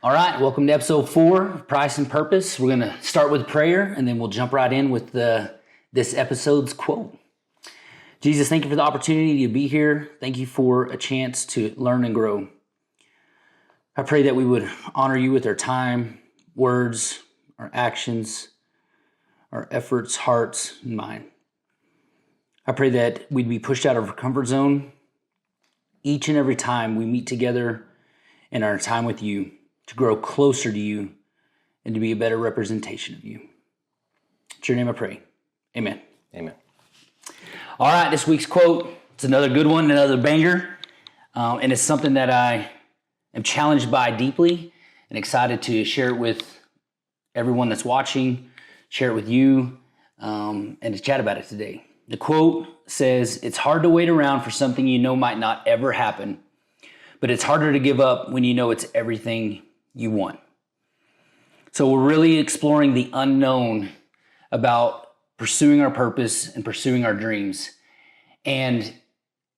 All right, welcome to episode 4 of Price and Purpose. We're going to start with prayer, and then we'll jump right in with this episode's quote. Jesus, thank you for the opportunity to be here. Thank you for a chance to learn and grow. I pray that we would honor you with our time, words, our actions, our efforts, hearts, and mind. I pray that we'd be pushed out of our comfort zone each and every time we meet together in our time with you, to grow closer to you and to be a better representation of you. In your name I pray. Amen. Amen. All right, this week's quote, it's another good one, another banger. And it's something that I am challenged by deeply and excited to share it with everyone that's watching, share it with you, and to chat about it today. The quote says, "It's hard to wait around for something you know might not ever happen, but it's harder to give up when you know it's everything you want." So we're really exploring the unknown about pursuing our purpose and pursuing our dreams. And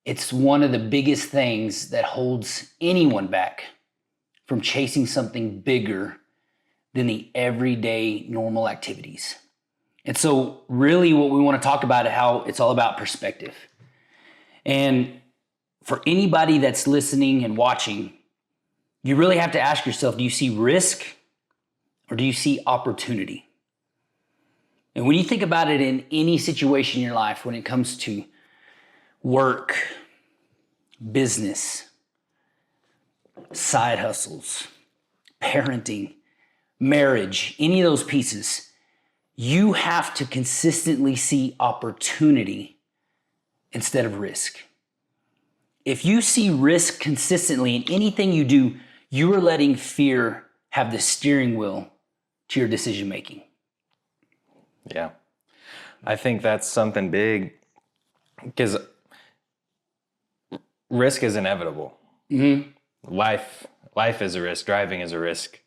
it's one of the biggest things that holds anyone back from chasing something bigger than the everyday normal activities. And so really what we want to talk about is how it's all about perspective. And for anybody that's listening and watching, you really have to ask yourself, do you see risk or do you see opportunity? And when you think about it in any situation in your life, when it comes to work, business, side hustles, parenting, marriage, any of those pieces, you have to consistently see opportunity instead of risk. If you see risk consistently in anything you do, you are letting fear have the steering wheel to your decision making. Yeah. I think that's something big because risk is inevitable. Mm-hmm. Life is a risk. Driving is a risk.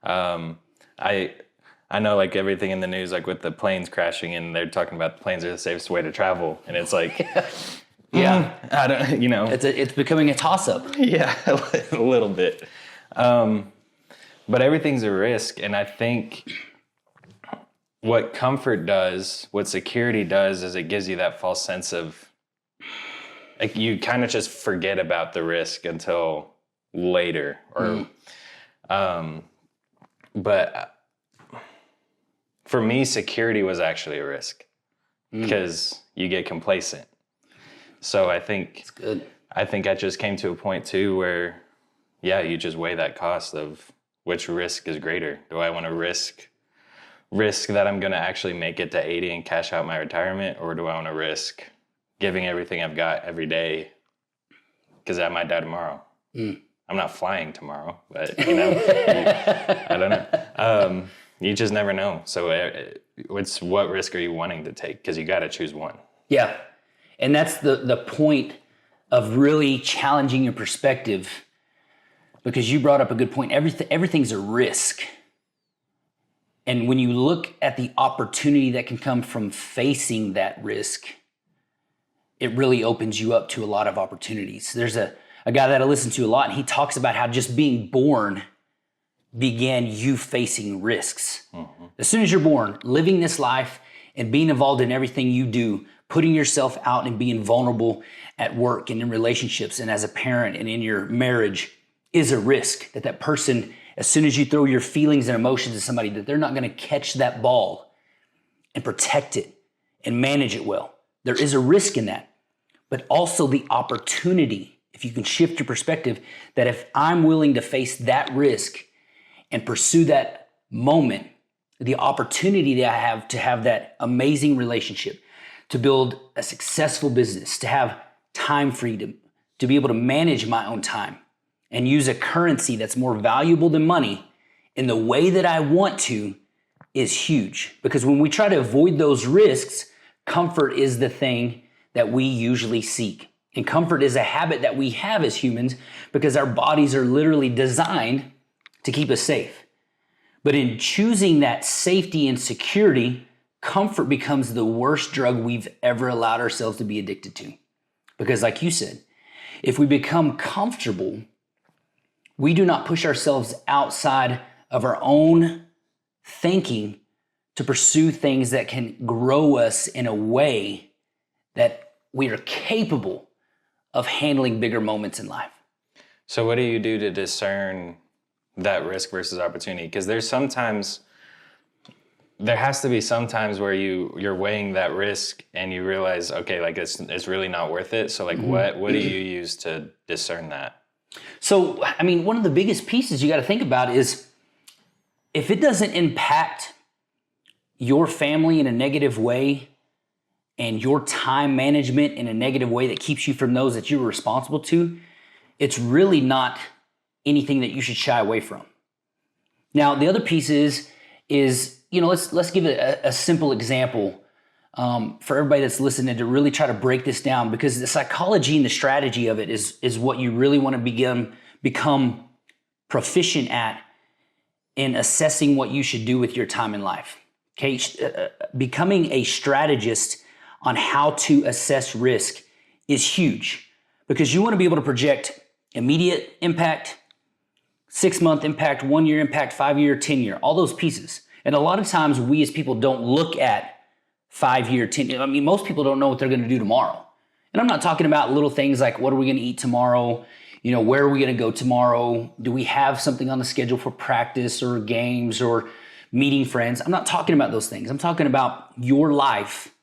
I know like everything in the news, like with the planes crashing and they're talking about the planes are the safest way to travel. And it's like, yeah, I don't, it's becoming a toss up. Yeah, a little bit. But everything's a risk. And I think what comfort does, what security does, is it gives you that false sense of, like, you kind of just forget about the risk until later. But for me, security was actually a risk because you get complacent. So I think it's good. I think I just came to a point too where, yeah, you just weigh that cost of which risk is greater. Do I want to risk that I'm going to actually make it to 80 and cash out my retirement, or do I want to risk giving everything I've got every day because I might die tomorrow? I'm not flying tomorrow, but I don't know. You just never know. So what risk are you wanting to take? Because you got to choose one. Yeah. And that's the point of really challenging your perspective, because you brought up a good point. Everything's a risk. And when you look at the opportunity that can come from facing that risk, it really opens you up to a lot of opportunities. There's a guy that I listen to a lot, and he talks about how just being born began you facing risks. Mm-hmm. As soon as you're born, living this life and being involved in everything you do, putting yourself out and being vulnerable at work and in relationships and as a parent and in your marriage is a risk. That person, as soon as you throw your feelings and emotions at somebody, that they're not going to catch that ball and protect it and manage it well. There is a risk in that, but also the opportunity, if you can shift your perspective, that if I'm willing to face that risk and pursue that moment, the opportunity that I have to have that amazing relationship, to build a successful business, to have time freedom, to be able to manage my own time and use a currency that's more valuable than money in the way that I want to, is huge. Because when we try to avoid those risks, comfort is the thing that we usually seek. And comfort is a habit that we have as humans because our bodies are literally designed to keep us safe. But in choosing that safety and security, comfort becomes the worst drug we've ever allowed ourselves to be addicted to. Because like you said, if we become comfortable, we do not push ourselves outside of our own thinking to pursue things that can grow us in a way that we are capable of handling bigger moments in life. So what do you do to discern that risk versus opportunity? Because there has to be some times where you're weighing that risk and you realize, okay, like it's really not worth it. So like what do you use to discern that? So, I mean, one of the biggest pieces you got to think about is if it doesn't impact your family in a negative way and your time management in a negative way that keeps you from those that you're responsible to, it's really not anything that you should shy away from. Now, the other piece is let's give it a simple example for everybody that's listening to really try to break this down, because the psychology and the strategy of it is what you really want to become proficient at in assessing what you should do with your time in life. Okay, becoming a strategist on how to assess risk is huge, because you want to be able to project immediate impact, 6-month impact, 1-year impact, 5-year, 10-year, all those pieces. And a lot of times we as people don't look at 5-year, 10-year. I mean, most people don't know what they're going to do tomorrow. And I'm not talking about little things like what are we going to eat tomorrow? Where are we going to go tomorrow? Do we have something on the schedule for practice or games or meeting friends? I'm not talking about those things. I'm talking about your life.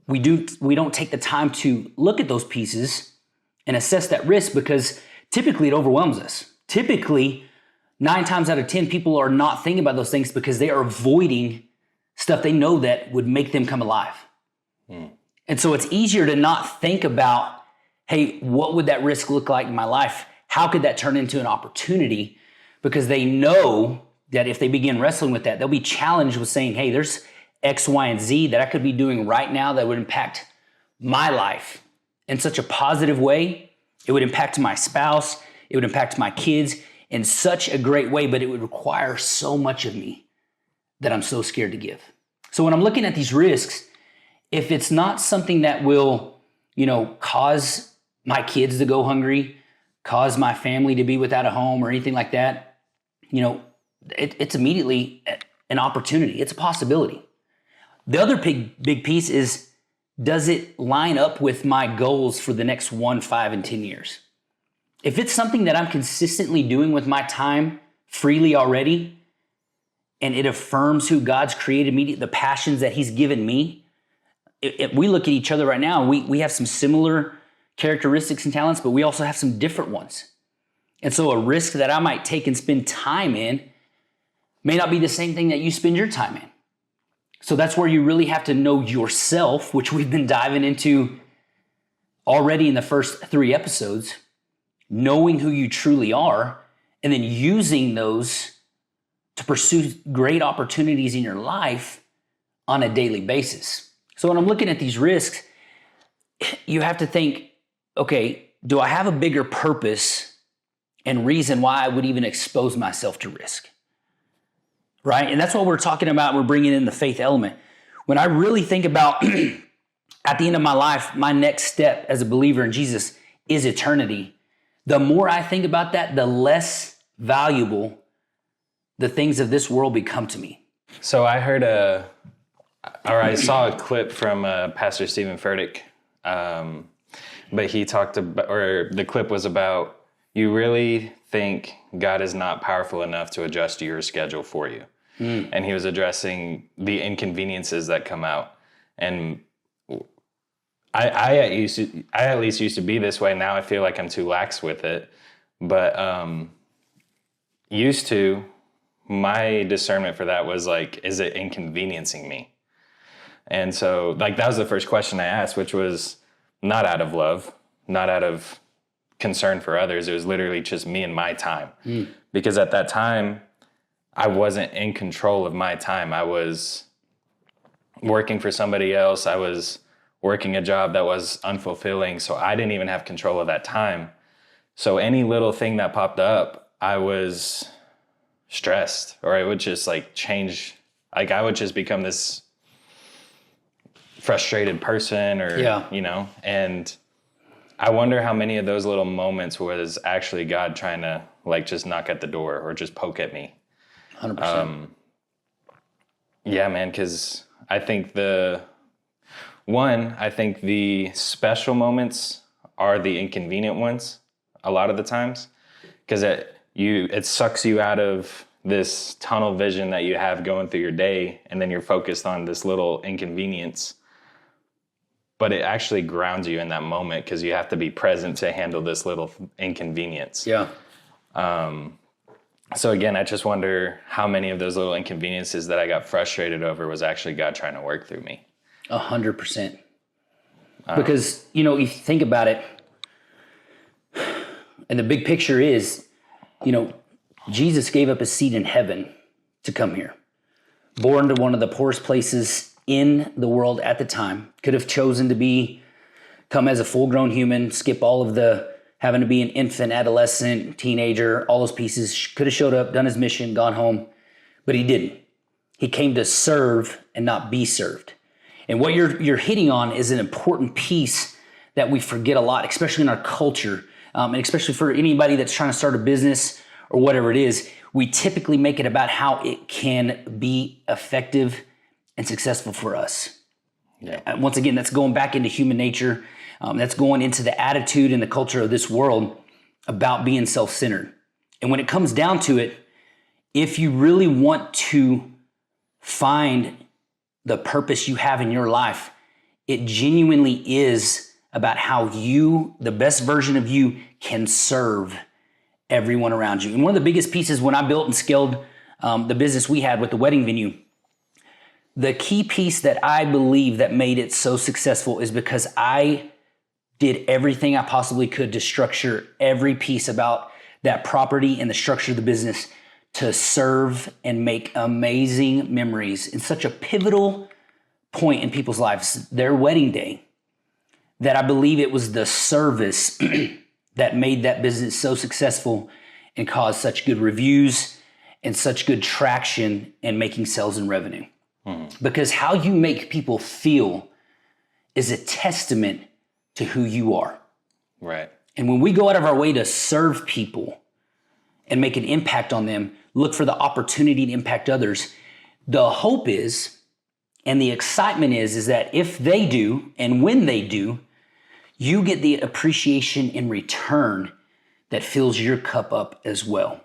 We don't take the time to look at those pieces and assess that risk, because typically it overwhelms us. Typically, 9 times out of 10, people are not thinking about those things because they are avoiding stuff they know that would make them come alive. And so it's easier to not think about, hey, what would that risk look like in my life? How could that turn into an opportunity? Because they know that if they begin wrestling with that, they'll be challenged with saying, hey, there's X, Y, and Z that I could be doing right now that would impact my life in such a positive way. It would impact my spouse. It would impact my kids in such a great way, but it would require so much of me that I'm so scared to give. So when I'm looking at these risks, if it's not something that will, cause my kids to go hungry, cause my family to be without a home or anything like that, it's immediately an opportunity. It's a possibility. The other big piece is, does it line up with my goals for the next 1, 5, and 10 years? If it's something that I'm consistently doing with my time freely already, and it affirms who God's created me, the passions that He's given me, if we look at each other right now, we have some similar characteristics and talents, but we also have some different ones. And so a risk that I might take and spend time in may not be the same thing that you spend your time in. So that's where you really have to know yourself, which we've been diving into already in the first 3 episodes, knowing who you truly are, and then using those to pursue great opportunities in your life on a daily basis. So when I'm looking at these risks, you have to think, okay, do I have a bigger purpose and reason why I would even expose myself to risk? Right? And that's what we're talking about. We're bringing in the faith element. When I really think about at the end of my life, my next step as a believer in Jesus is eternity. The more I think about that, the less valuable the things of this world become to me. So I saw a clip from Pastor Stephen Furtick, but he talked about, or the clip was about, you really think God is not powerful enough to adjust your schedule for you. And he was addressing the inconveniences that come out. And I at least used to be this way. Now I feel like I'm too lax with it. But used to, my discernment for that was like, is it inconveniencing me? And so like that was the first question I asked, which was not out of love, not out of concern for others. It was literally just me and my time. Because at that time, I wasn't in control of my time. I was working for somebody else. I was working a job that was unfulfilling. So I didn't even have control of that time. So any little thing that popped up, I was stressed, or it would just like change. Like I would just become this frustrated person, or, and I wonder how many of those little moments was actually God trying to like just knock at the door or just poke at me. 100%. Yeah, man, because I think the special moments are the inconvenient ones a lot of the times, because it sucks you out of this tunnel vision that you have going through your day, and then you're focused on this little inconvenience. But it actually grounds you in that moment because you have to be present to handle this little inconvenience. Yeah. So again, I just wonder how many of those little inconveniences that I got frustrated over was actually God trying to work through me. 100%. Because, you think about it, and the big picture is, Jesus gave up his seat in heaven to come here. Born to one of the poorest places in the world at the time. Could have chosen to come as a full-grown human, skip all of the having to be an infant, adolescent, teenager, all those pieces. Could have showed up, done his mission, gone home, but he didn't. He came to serve and not be served. And what you're hitting on is an important piece that we forget a lot, especially in our culture, and especially for anybody that's trying to start a business or whatever it is. We typically make it about how it can be effective and successful for us. Yeah. And once again, that's going back into human nature. That's going into the attitude and the culture of this world about being self-centered. And when it comes down to it, if you really want to find the purpose you have in your life, it genuinely is about how you, the best version of you, can serve everyone around you. And one of the biggest pieces when I built and scaled the business we had with the wedding venue, the key piece that I believe that made it so successful is because I did everything I possibly could to structure every piece about that property and the structure of the business to serve and make amazing memories in such a pivotal point in people's lives, their wedding day, that I believe it was the service that made that business so successful and caused such good reviews and such good traction in making sales and revenue. Because how you make people feel is a testament to who you are. Right. And when we go out of our way to serve people and make an impact on them, look for the opportunity to impact others, the hope is, and the excitement is that if they do, and when they do, you get the appreciation in return that fills your cup up as well.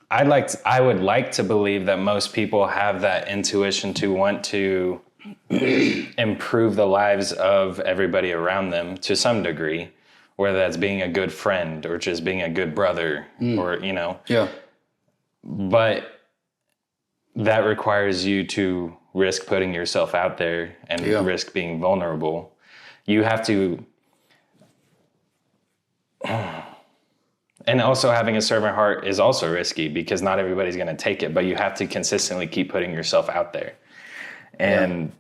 I would like to believe that most people have that intuition to want to improve the lives of everybody around them to some degree, whether that's being a good friend or just being a good brother or, Yeah. But that requires you to risk putting yourself out there and risk being vulnerable. You have to, and also having a servant heart is also risky because not everybody's going to take it, but you have to consistently keep putting yourself out there. And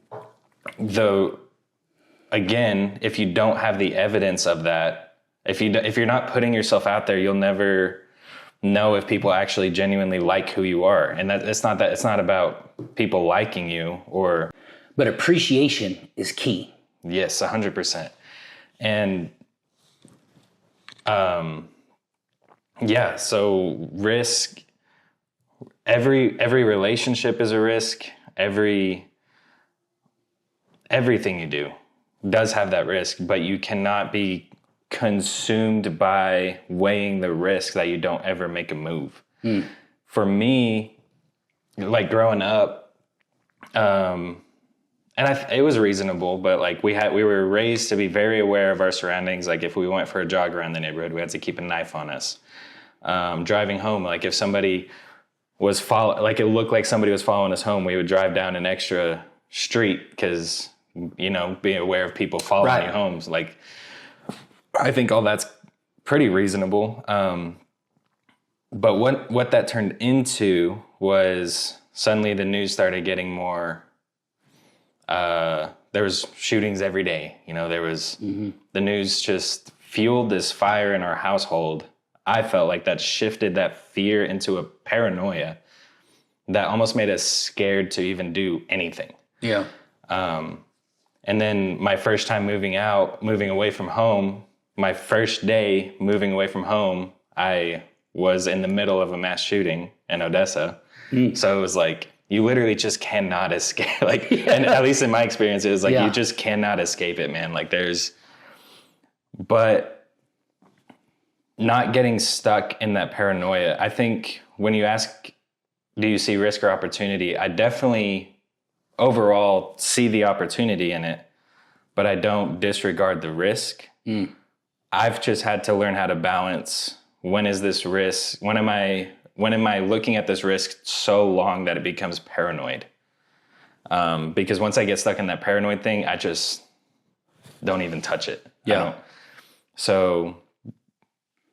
though, again, if you don't have the evidence of that, if you're not putting yourself out there, you'll never know if people actually genuinely like who you are. And it's not about people liking you but appreciation is key. Yes, 100%. And, so risk, every relationship is a risk. Everything you do does have that risk, but you cannot be consumed by weighing the risk that you don't ever make a move. For me, like growing up, it was reasonable, but like we were raised to be very aware of our surroundings. Like if we went for a jog around the neighborhood, we had to keep a knife on us. Driving home, like if somebody was it looked like somebody was following us home, we would drive down an extra street because, being aware of people following you homes. Like, I think all that's pretty reasonable. But what that turned into was suddenly the news started getting more, there was shootings every day. There was, the news just fueled this fire in our household. I felt like that shifted that fear into a paranoia that almost made us scared to even do anything. Yeah. And then my first time moving away from home, my first day moving away from home, I was in the middle of a mass shooting in Odessa. So it was like, you literally just cannot escape. Like, and at least in my experience, it was like, you just cannot escape it, man. Like but not getting stuck in that paranoia. I think when you ask, do you see risk or opportunity? I definitely overall see the opportunity in it, but I don't disregard the risk. I've just had to learn how to balance, when is this risk? When am I looking at this risk so long that it becomes paranoid? Because once I get stuck in that paranoid thing, I just don't even touch it. Yeah. So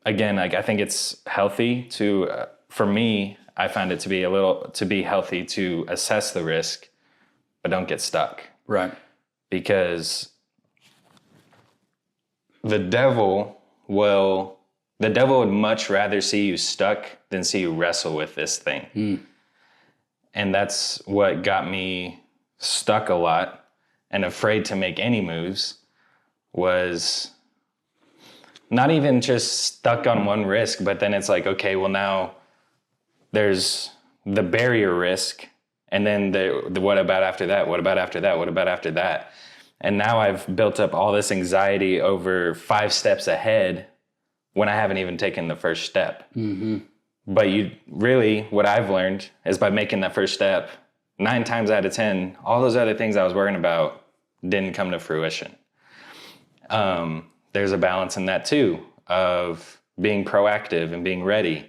again, like, I think it's healthy to, for me, I find it to be healthy to assess the risk, but don't get stuck. Right. Because the devil would much rather see you stuck than see you wrestle with this thing. And that's what got me stuck a lot and afraid to make any moves, was not even just stuck on one risk, but then it's like, okay, well, now there's the barrier risk. And then what about after that? What about after that? What about after that? And now I've built up all this anxiety over 5 steps ahead when I haven't even taken the first step. But what I've learned is, by making that first step, 9 times out of 10, all those other things I was worrying about didn't come to fruition. There's a balance in that too, of being proactive and being ready.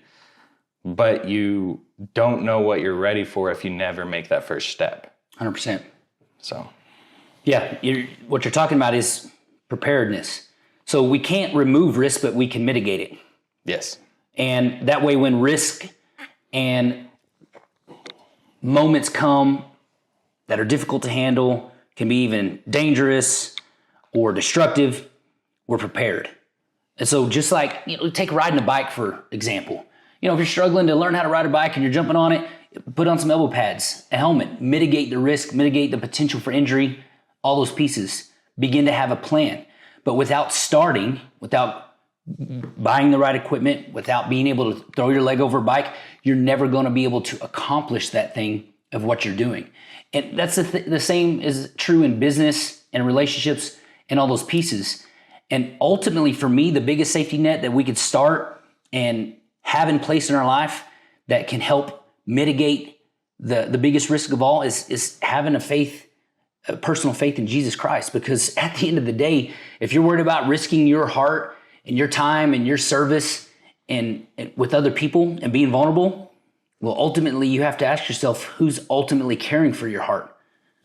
But you don't know what you're ready for if you never make that first step. 100%. So, yeah, what you're talking about is preparedness. So we can't remove risk, but we can mitigate it. yes. And that way, when risk and moments come that are difficult to handle, can be even dangerous or destructive, we're prepared. And so just like, take riding a bike, for example. If you're struggling to learn how to ride a bike and you're jumping on it, put on some elbow pads, a helmet, mitigate the risk, mitigate the potential for injury, all those pieces. Begin to have a plan. But without buying the right equipment, without being able to throw your leg over a bike, you're never going to be able to accomplish that thing of what you're doing. And that's the same is true in business and relationships and all those pieces. And ultimately, for me, the biggest safety net that we could start and have in place in our life that can help mitigate the biggest risk of all is having a personal faith in Jesus Christ. Because at the end of the day, if you're worried about risking your heart and your time and your service and with other people and being vulnerable, well, ultimately you have to ask yourself, who's ultimately caring for your heart?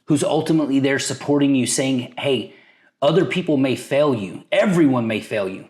Who's ultimately there supporting you, saying, hey, other people may fail you. Everyone may fail you.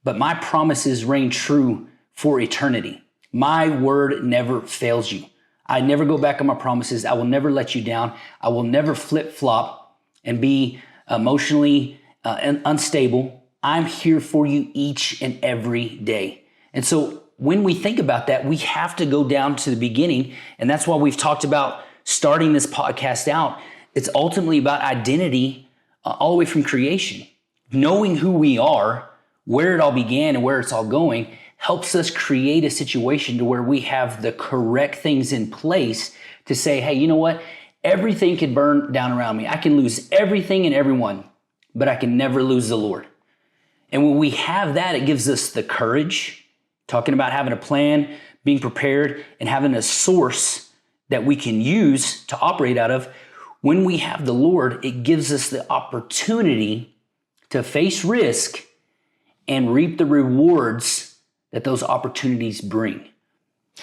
But my promises reign true for eternity. My word never fails you. I never go back on my promises. I will never let you down. I will never flip-flop and be emotionally unstable. I'm here for you each and every day. And so when we think about that, we have to go down to the beginning. And that's why we've talked about starting this podcast out. It's ultimately about identity all the way from creation. Knowing who we are, where it all began and where it's all going, helps us create a situation to where we have the correct things in place to say, hey, you know what? Everything can burn down around me. I can lose everything and everyone, but I can never lose the Lord. And when we have that, it gives us the courage, talking about having a plan, being prepared, and having a source that we can use to operate out of. When we have the Lord, it gives us the opportunity to face risk and reap the rewards that those opportunities bring.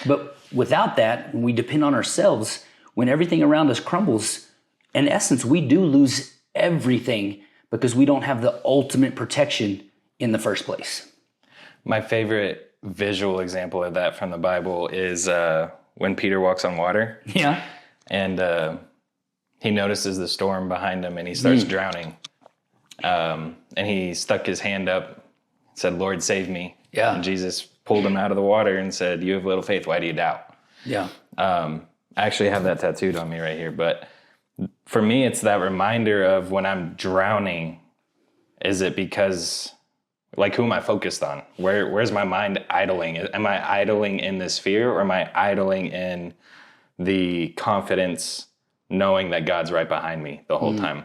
But without that, when we depend on ourselves, when everything around us crumbles, in essence, we do lose everything because we don't have the ultimate protection in the first place. My favorite visual example of that from the Bible is when Peter walks on water. Yeah. And he notices the storm behind him and he starts drowning. And he stuck his hand up, said, Lord, save me. Yeah. And Jesus pulled him out of the water and said, you have little faith. Why do you doubt? Yeah. I actually have that tattooed on me right here. But for me, it's that reminder of when I'm drowning, is it because Like, who am I focused on? Where's my mind idling? Am I idling in this fear, or am I idling in the confidence, knowing that God's right behind me the whole time?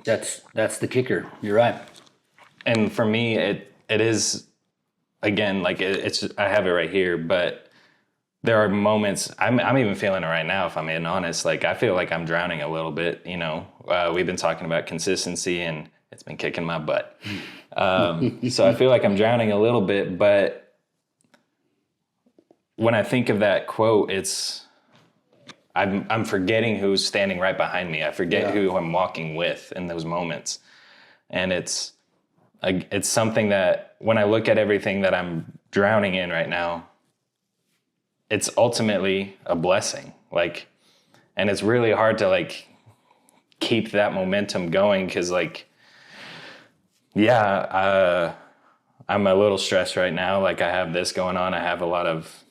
That's the kicker. You're right. And for me, it is, again, like it's I have it right here, but there are moments, I'm even feeling it right now, if I'm being honest. Like, I feel like I'm drowning a little bit, you know. We've been talking about consistency, and it's been kicking my butt. So I feel like I'm drowning a little bit, but when I think of that quote, I'm forgetting who's standing right behind me. I forget who I'm walking with in those moments. And it's something that when I look at everything that I'm drowning in right now, it's ultimately a blessing. Like, and it's really hard to like keep that momentum going, because like, I'm a little stressed right now. Like, I have this going on. I have a lot of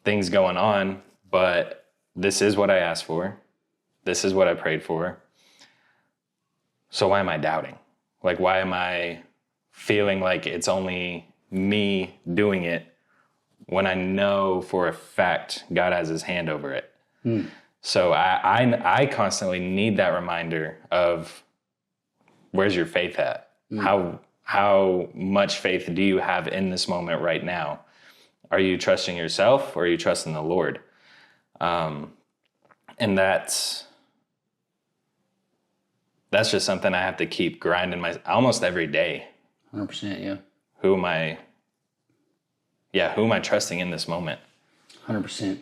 things going on, but this is what I asked for. This is what I prayed for. So why am I doubting? Like, why am I feeling like it's only me doing it when I know for a fact God has his hand over it? So I constantly need that reminder of, where's your faith at? How much faith do you have in this moment right now? Are you trusting yourself, or are you trusting the Lord? And that's just something I have to keep grinding almost every day. 100%, yeah. Who am I trusting in this moment? 100%.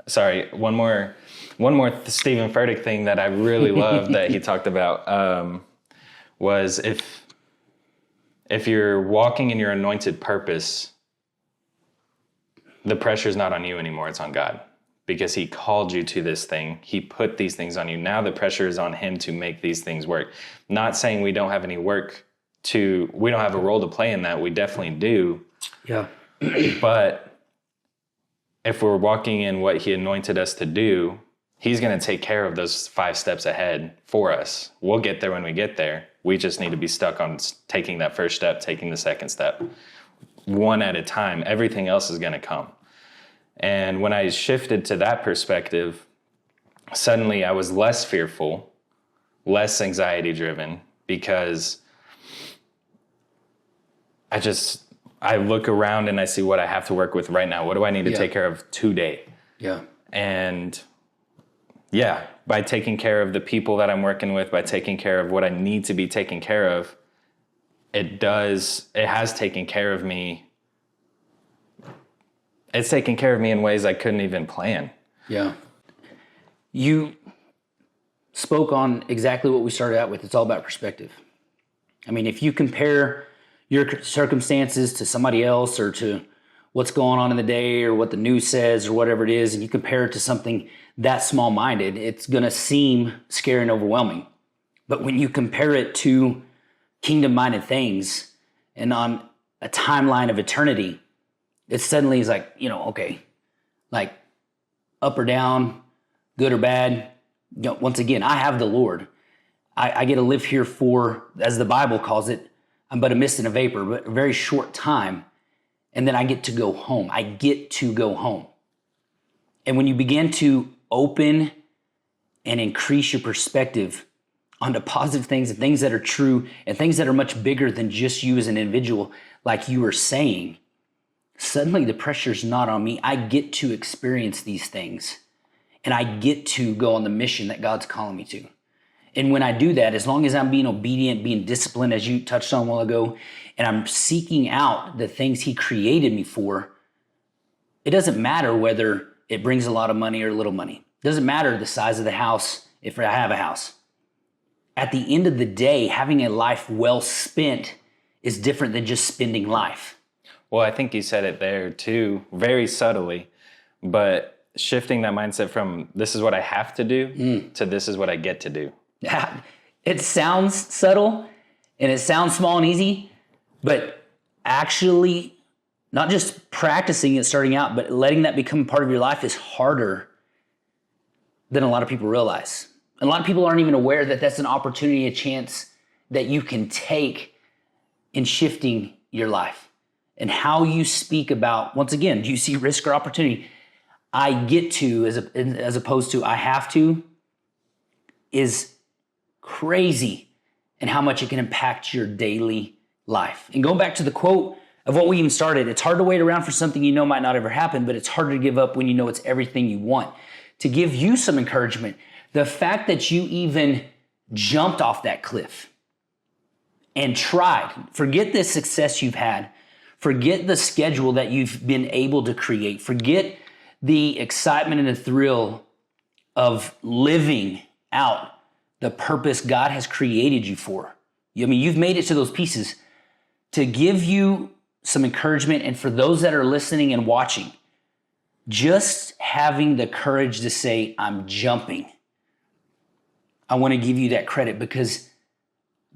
Sorry, one more Stephen Furtick thing that I really love that he talked about was if you're walking in your anointed purpose, the pressure's not on you anymore, it's on God. Because he called you to this thing. He put these things on you. Now the pressure is on him to make these things work. Not saying we don't have any we don't have a role to play in that. We definitely do. Yeah. But if we're walking in what he anointed us to do, he's going to take care of those 5 steps ahead for us. We'll get there when we get there. We just need to be stuck on taking that first step, taking the second step. One at a time. Everything else is going to come. And when I shifted to that perspective, suddenly I was less fearful, less anxiety driven, because I look around and I see what I have to work with right now. What do I need to take care of today? Yeah. And by taking care of the people that I'm working with, by taking care of what I need to be taken care of, it has taken care of me. It's taken care of me in ways I couldn't even plan. Yeah. You spoke on exactly what we started out with. It's all about perspective. I mean, if you compare your circumstances to somebody else, or to what's going on in the day, or what the news says, or whatever it is, and you compare it to something that small-minded, it's going to seem scary and overwhelming. But when you compare it to kingdom-minded things and on a timeline of eternity, it suddenly is like, okay, like up or down, good or bad. Once again, I have the Lord. I get to live here for, as the Bible calls it, I'm but a mist and a vapor, but a very short time. And then I get to go home. I get to go home. And when you begin to open and increase your perspective onto positive things and things that are true and things that are much bigger than just you as an individual, like you were saying, suddenly the pressure's not on me. I get to experience these things, and I get to go on the mission that God's calling me to. And when I do that, as long as I'm being obedient, being disciplined, as you touched on a while ago, and I'm seeking out the things he created me for, it doesn't matter whether it brings a lot of money or little money. It doesn't matter the size of the house if I have a house. At the end of the day, having a life well spent is different than just spending life. Well, I think you said it there too, very subtly, but shifting that mindset from this is what I have to do to this is what I get to do. Yeah, it sounds subtle and it sounds small and easy, but actually not just practicing it starting out, but letting that become part of your life is harder than a lot of people realize. And a lot of people aren't even aware that that's an opportunity, a chance that you can take in shifting your life and how you speak about, once again, do you see risk or opportunity? I get to as opposed to I have to is crazy, and how much it can impact your daily life. And going back to the quote of what we even started, it's hard to wait around for something you know might not ever happen, but it's harder to give up when you know it's everything you want. To give you some encouragement, the fact that you even jumped off that cliff and tried, forget the success you've had, forget the schedule that you've been able to create, forget the excitement and the thrill of living out the purpose God has created you for. I mean, you've made it to those pieces. To give you some encouragement, and for those that are listening and watching, just having the courage to say, I'm jumping. I want to give you that credit, because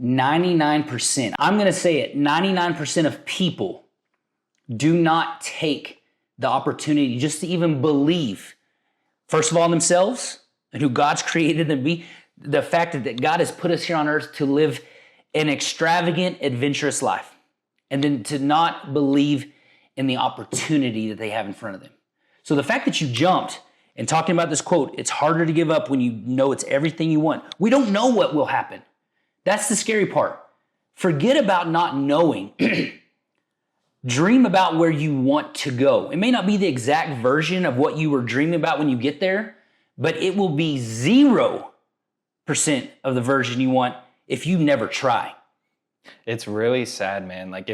99%, I'm going to say it, 99% of people do not take the opportunity just to even believe, first of all, in themselves and who God's created them to be. The fact that God has put us here on earth to live an extravagant, adventurous life, and then to not believe in the opportunity that they have in front of them. So the fact that you jumped, and talking about this quote, it's harder to give up when you know it's everything you want. We don't know what will happen. That's the scary part. Forget about not knowing. Dream about where you want to go. It may not be the exact version of what you were dreaming about when you get there, but it will be 0% of the version you want if you never try. It's really sad, man. Like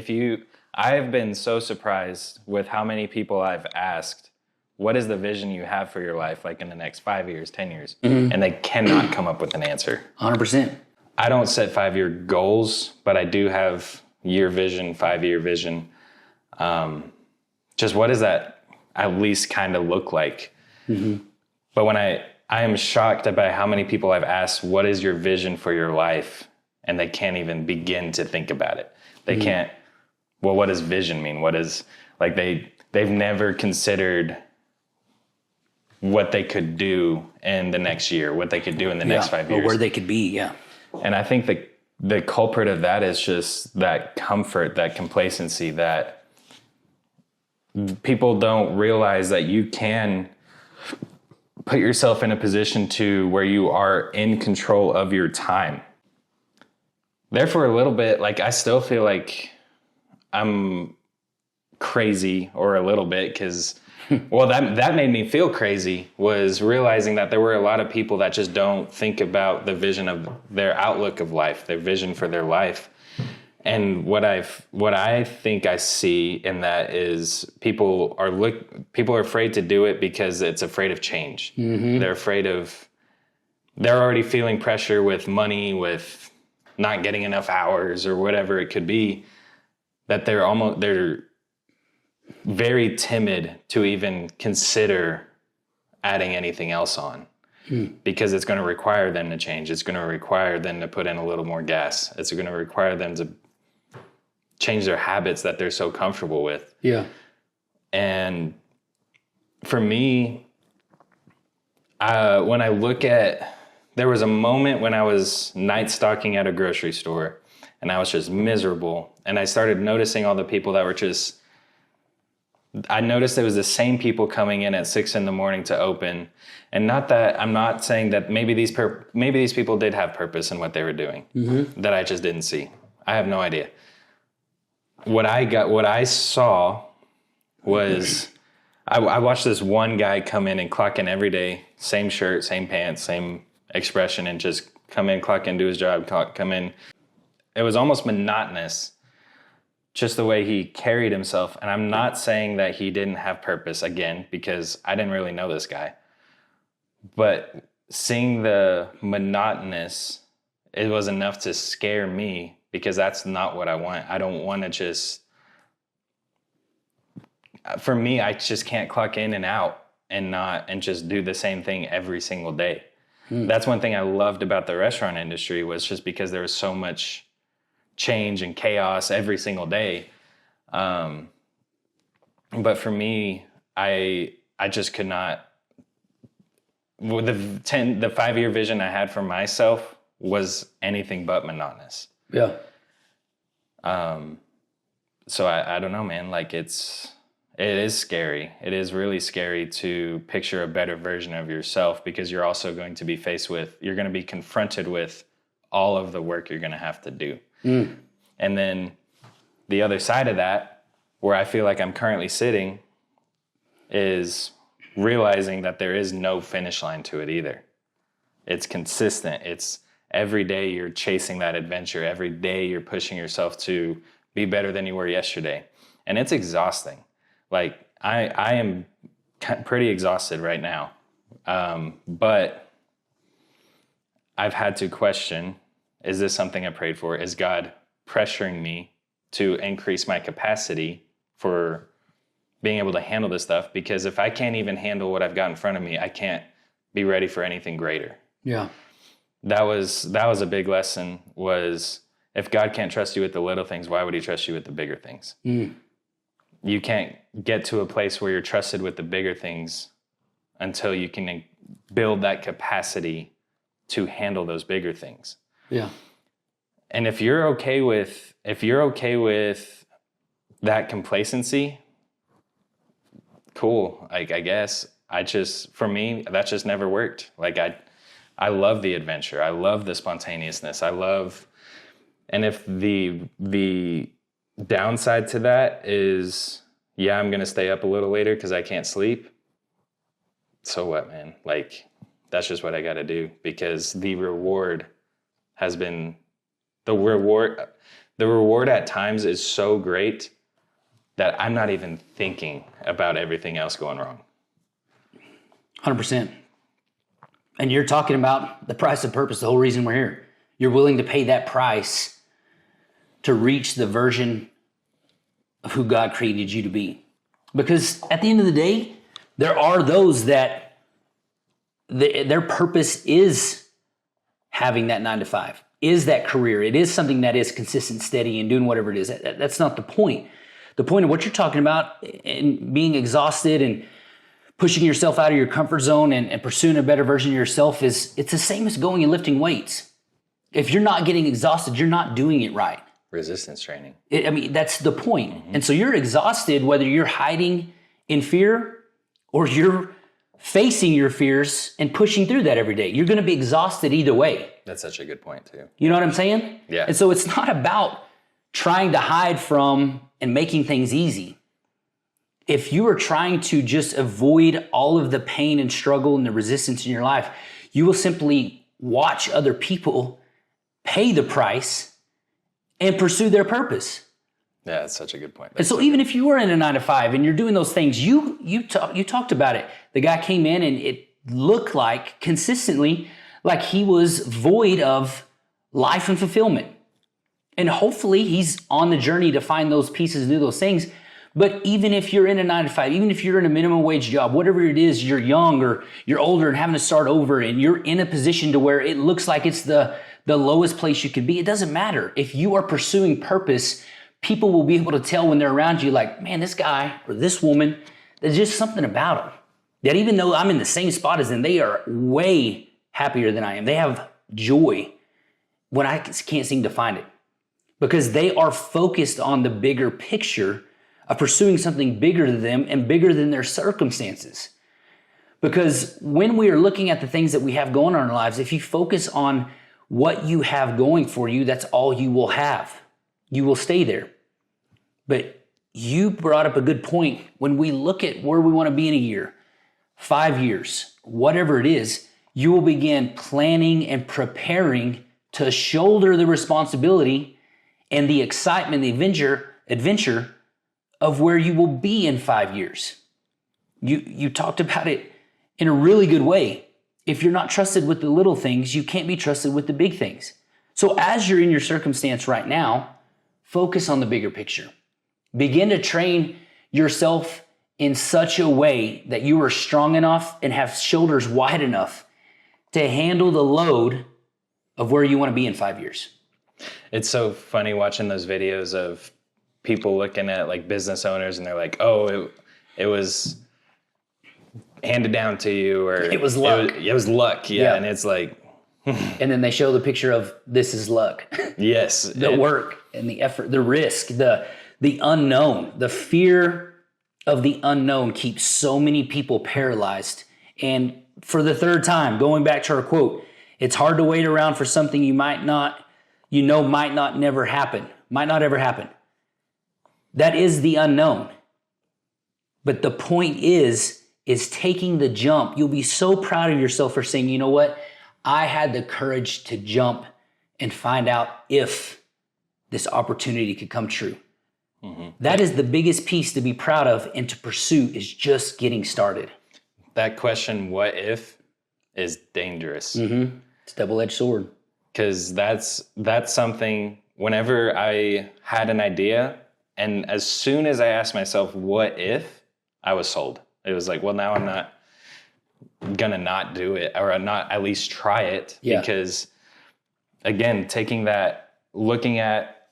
I've been so surprised with how many people I've asked, what is the vision you have for your life, like in the next 5 years, 10 years? Mm-hmm. And they cannot come up with an answer. 100%. I don't set 5-year goals, but I do have year vision, 5-year vision. Just what does that at least kind of look like? Mm-hmm. But when I am shocked by how many people I've asked, what is your vision for your life? And they can't even begin to think about it. They can't, well, what does vision mean? What is, like they've never considered what they could do in the next year, what they could do in the next 5 years. Or where they could be, yeah. And I think the culprit of that is just that comfort, that complacency, that people don't realize that you can put yourself in a position to where you are in control of your time. Therefore, a little bit, like I still feel like I'm crazy, or a little bit, because well, that made me feel crazy, was realizing that there were a lot of people that just don't think about the vision of their outlook of life, their vision for their life. And what I think I see in that is people are afraid to do it because it's afraid of change. Mm-hmm. They're already feeling pressure with money, with not getting enough hours or whatever it could be, that they're very timid to even consider adding anything else on, because it's going to require them to change. It's going to require them to put in a little more gas. It's going to require them to change their habits that they're so comfortable with. Yeah. And for me, when I look at, there was a moment when I was night stalking at a grocery store and I was just miserable. And I started noticing all the people that were just, I noticed it was the same people coming in at 6 a.m. to open. And not that, I'm not saying that maybe these people did have purpose in what they were doing, that I just didn't see. I have no idea. What I saw was, I watched this one guy come in and clock in every day, same shirt, same pants, same expression, and just come in, clock in, do his job, come in. It was almost monotonous, just the way he carried himself. And I'm not saying that he didn't have purpose, again, because I didn't really know this guy. But seeing the monotonous, it was enough to scare me, because that's not what I want. I don't want to just, for me, I just can't clock in and out and just do the same thing every single day. That's one thing I loved about the restaurant industry, was just because there was so much change and chaos every single day. But for me, I just could not, the 5-year vision I had for myself was anything but monotonous. Yeah. So I don't know, man. Like it is scary. It is really scary to picture a better version of yourself, because you're also going to be you're going to be confronted with all of the work you're going to have to do. And then the other side of that, where I feel like I'm currently sitting, is realizing that there is no finish line to it either. It's consistent. It's every day you're chasing that adventure. Every day you're pushing yourself to be better than you were yesterday. And it's exhausting. Like I am pretty exhausted right now. But I've had to question, is this something I prayed for? Is God pressuring me to increase my capacity for being able to handle this stuff? Because if I can't even handle what I've got in front of me, I can't be ready for anything greater. Yeah. That was a big lesson, was if God can't trust you with the little things, why would he trust you with the bigger things? You can't get to a place where you're trusted with the bigger things until you can build that capacity to handle those bigger things. Yeah. And if you're okay with that complacency, cool. I guess for me, that just never worked. Like I love the adventure. I love the spontaneousness. And if the downside to that is, yeah, I'm going to stay up a little later because I can't sleep. So what, man? Like, that's just what I got to do, because the reward at times is so great that I'm not even thinking about everything else going wrong. 100%. And you're talking about the price of purpose, the whole reason we're here. You're willing to pay that price to reach the version of who God created you to be. Because at the end of the day, there are those that their purpose is having that 9 to 5, is that career. It is something that is consistent, steady, and doing whatever it is. That's not the point. The point of what you're talking about, and being exhausted and pushing yourself out of your comfort zone and pursuing a better version of yourself, it's the same as going and lifting weights. If you're not getting exhausted, you're not doing it right. Resistance training. That's the point. Mm-hmm. And so you're exhausted, whether you're hiding in fear or you're facing your fears and pushing through that every day. You're going to be exhausted either way. That's such a good point too. You know what I'm saying? Yeah. And so it's not about trying to hide from and making things easy. If you are trying to just avoid all of the pain and struggle and the resistance in your life, you will simply watch other people pay the price and pursue their purpose. Yeah, that's such a good point. And so even if you were in a 9 to 5 and you're doing those things, you talked about it. The guy came in and it looked like consistently like he was void of life and fulfillment. And hopefully he's on the journey to find those pieces and do those things. But even if you're in a 9 to 5, even if you're in a minimum wage job, whatever it is, you're young or you're older and having to start over and you're in a position to where it looks like it's the lowest place you could be, it doesn't matter. If you are pursuing purpose, people will be able to tell when they're around you, like, man, this guy or this woman, there's just something about them that even though I'm in the same spot as them, they are way happier than I am. They have joy when I can't seem to find it, because they are focused on the bigger picture of pursuing something bigger than them and bigger than their circumstances. Because when we are looking at the things that we have going on in our lives, if you focus on what you have going for you, that's all you will have. You will stay there. But you brought up a good point. When we look at where we want to be in a year, 5 years, whatever it is, you will begin planning and preparing to shoulder the responsibility and the excitement, the adventure of where you will be in 5 years. You talked about it in a really good way. If you're not trusted with the little things, you can't be trusted with the big things. So as you're in your circumstance right now, focus on the bigger picture. Begin to train yourself in such a way that you are strong enough and have shoulders wide enough to handle the load of where you want to be in 5 years. It's so funny watching those videos of people looking at like business owners and they're like, oh, it was handed down to you, or it was luck. It was luck. Yeah. And it's like, And then they show the picture of this is luck. Yes. The work and the effort, the risk, the unknown, the fear of the unknown keeps so many people paralyzed. And for the third time, going back to our quote, it's hard to wait around for something might not ever happen. That is the unknown. But the point is taking the jump. You'll be so proud of yourself for saying, you know what? I had the courage to jump and find out if this opportunity could come true. Mm-hmm. That is the biggest piece to be proud of and to pursue, is just getting started. That question, what if, is dangerous. Mm-hmm. It's a double-edged sword. Because that's something, whenever I had an idea, and as soon as I asked myself, what if, I was sold. It was like, well, now I'm not gonna not do it, or not at least try it. Yeah. Because again, looking at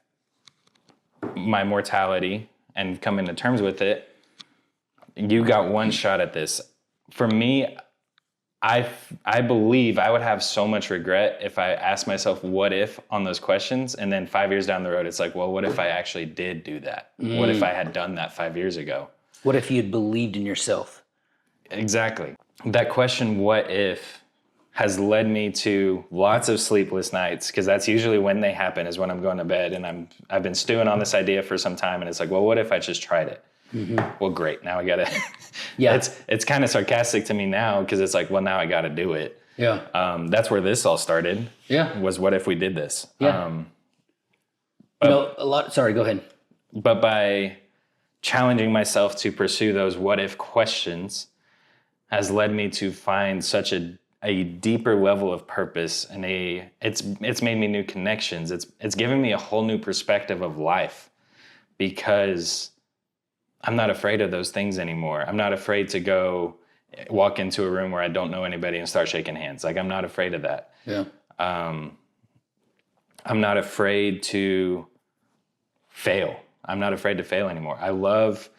my mortality and coming to terms with it, you got one shot at this. For me, I believe I would have so much regret if I asked myself what if on those questions, and then 5 years down the road, it's like, well, what if I actually did do that? What if I had done that 5 years ago? What if you had believed in yourself? Exactly. That question, what if, has led me to lots of sleepless nights, because that's usually when they happen, is when I'm going to bed and I've been stewing on this idea for some time, and it's like, well, what if I just tried it? Mm-hmm. Well, great. Now I got to, yeah. It's kind of sarcastic to me now, because it's like, well, now I got to do it. Yeah. That's where this all started. Yeah. Was what if we did this? Yeah. Sorry, go ahead. But by challenging myself to pursue those what if questions has led me to find such a deeper level of purpose, and it's made me new connections. It's given me a whole new perspective of life, because I'm not afraid of those things anymore. I'm not afraid to go walk into a room where I don't know anybody and start shaking hands. Like, I'm not afraid of that. Yeah. I'm not afraid to fail. I'm not afraid to fail anymore. I love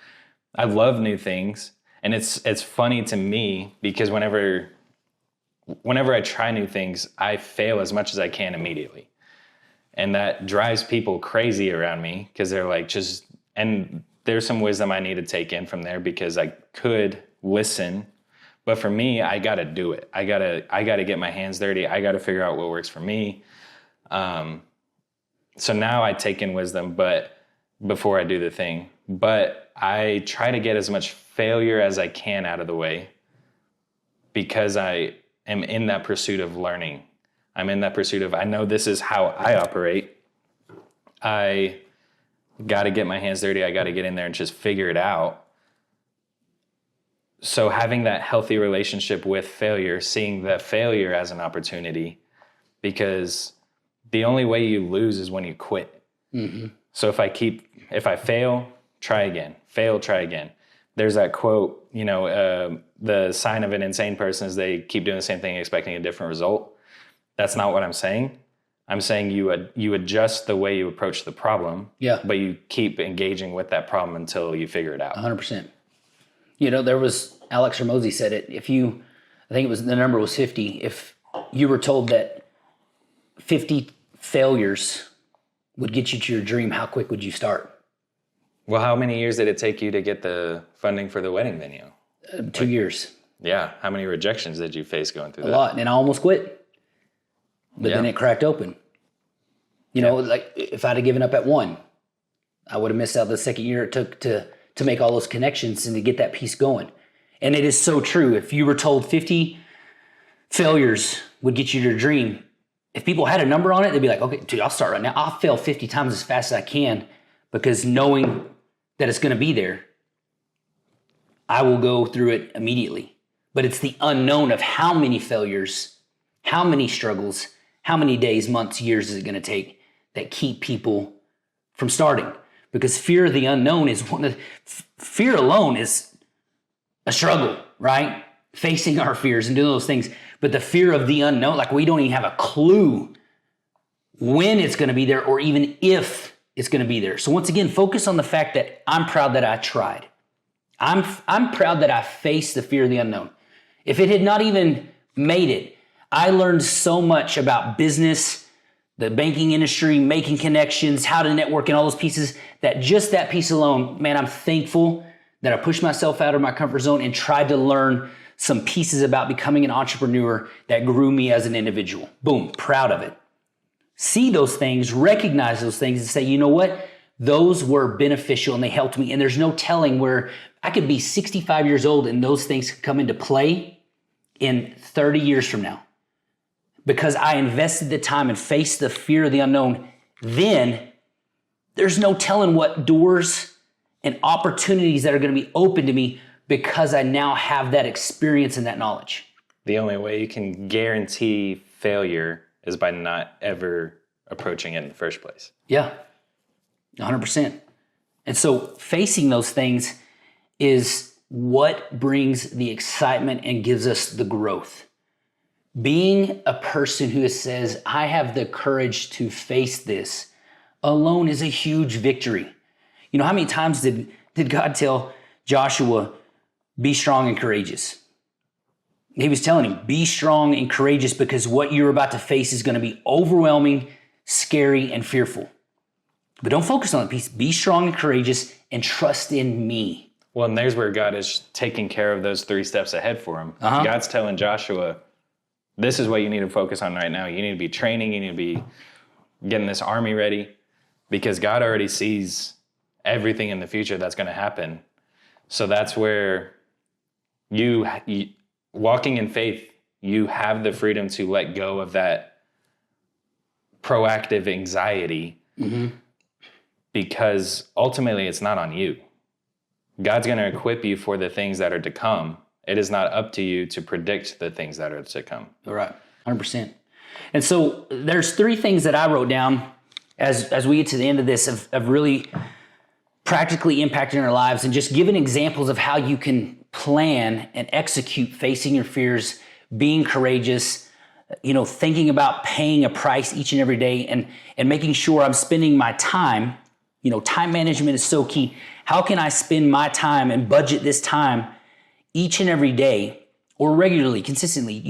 new things. And it's funny to me, because whenever I try new things, I fail as much as I can immediately. And that drives people crazy around me, because they're like, and there's some wisdom I need to take in from there, because I could listen, but for me, I got to do it. I got to get my hands dirty. I got to figure out what works for me. So now I take in wisdom, but before I do the thing, but I try to get as much failure as I can out of the way, because I am in that pursuit of learning. I'm in that pursuit of, I know this is how I operate. I got to get my hands dirty. I got to get in there and just figure it out. So having that healthy relationship with failure, seeing the failure as an opportunity, because the only way you lose is when you quit. Mm-hmm. So if I fail, try again. Fail, try again. There's that quote, the sign of an insane person is they keep doing the same thing, expecting a different result. That's not what I'm saying. I'm saying you adjust the way you approach the problem, yeah, but you keep engaging with that problem until you figure it out. 100%. There was, Alex Hormozy said it. The number was 50. If you were told that 50 failures would get you to your dream, how quick would you start? Well, how many years did it take you to get the funding for the wedding venue? 2 years. Yeah. How many rejections did you face going through that? A lot. And I almost quit. But then it cracked open. Like if I'd have given up at 1, I would have missed out the second year it took to make all those connections and to get that piece going. And it is so true. If you were told 50 failures would get you to your dream, if people had a number on it, they'd be like, okay, dude, I'll start right now. I'll fail 50 times as fast as I can, because knowing that it's going to be there, I will go through it immediately. But it's the unknown of how many failures, how many struggles, how many days, months, years is it going to take that keep people from starting. Because fear of the unknown is fear alone is a struggle, right? Facing our fears and doing those things. But the fear of the unknown, like we don't even have a clue when it's going to be there, or even if it's going to be there. So once again, focus on the fact that I'm proud that I tried. I'm proud that I faced the fear of the unknown. If it had not even made it, I learned so much about business, the banking industry, making connections, how to network, and all those pieces, that just that piece alone, man, I'm thankful that I pushed myself out of my comfort zone and tried to learn some pieces about becoming an entrepreneur that grew me as an individual. Boom, proud of it. See those things, recognize those things, and say, you know what? Those were beneficial and they helped me. And there's no telling where I could be 65 years old and those things could come into play in 30 years from now. Because I invested the time and faced the fear of the unknown, then there's no telling what doors and opportunities that are going to be open to me because I now have that experience and that knowledge. The only way you can guarantee failure is by not ever approaching it in the first place. Yeah, 100%. And so facing those things is what brings the excitement and gives us the growth. Being a person who says, I have the courage to face this alone is a huge victory. You know, how many times did God tell Joshua, be strong and courageous? He was telling him, be strong and courageous because what you're about to face is going to be overwhelming, scary, and fearful. But don't focus on the piece. Be strong and courageous and trust in me. Well, and there's where God is taking care of those 3 steps ahead for him. God's telling Joshua, this is what you need to focus on right now. You need to be training. You need to be getting this army ready because God already sees everything in the future that's going to happen. So that's where you walking in faith, you have the freedom to let go of that proactive anxiety because ultimately it's not on you. God's going to equip you for the things that are to come. It is not up to you to predict the things that are to come. All right, 100%. And so there's 3 things that I wrote down as we get to the end of this of really practically impacting our lives and just giving examples of how you can plan and execute facing your fears, being courageous, thinking about paying a price each and every day and making sure I'm spending my time. Time management is so key. How can I spend my time and budget this time each and every day or regularly, consistently,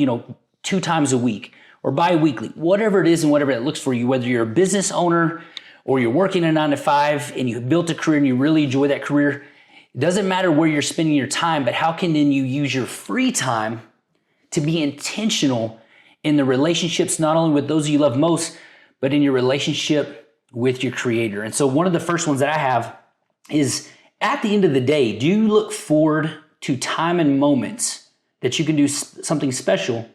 2 times a week or bi-weekly, whatever it is and whatever it looks for you, whether you're a business owner or you're working a 9-to-5 and you built a career and you really enjoy that career. It doesn't matter where you're spending your time, but how can then you use your free time to be intentional in the relationships, not only with those you love most, but in your relationship with your Creator. And so one of the first ones that I have is, at the end of the day, do you look forward to time and moments that you can do something special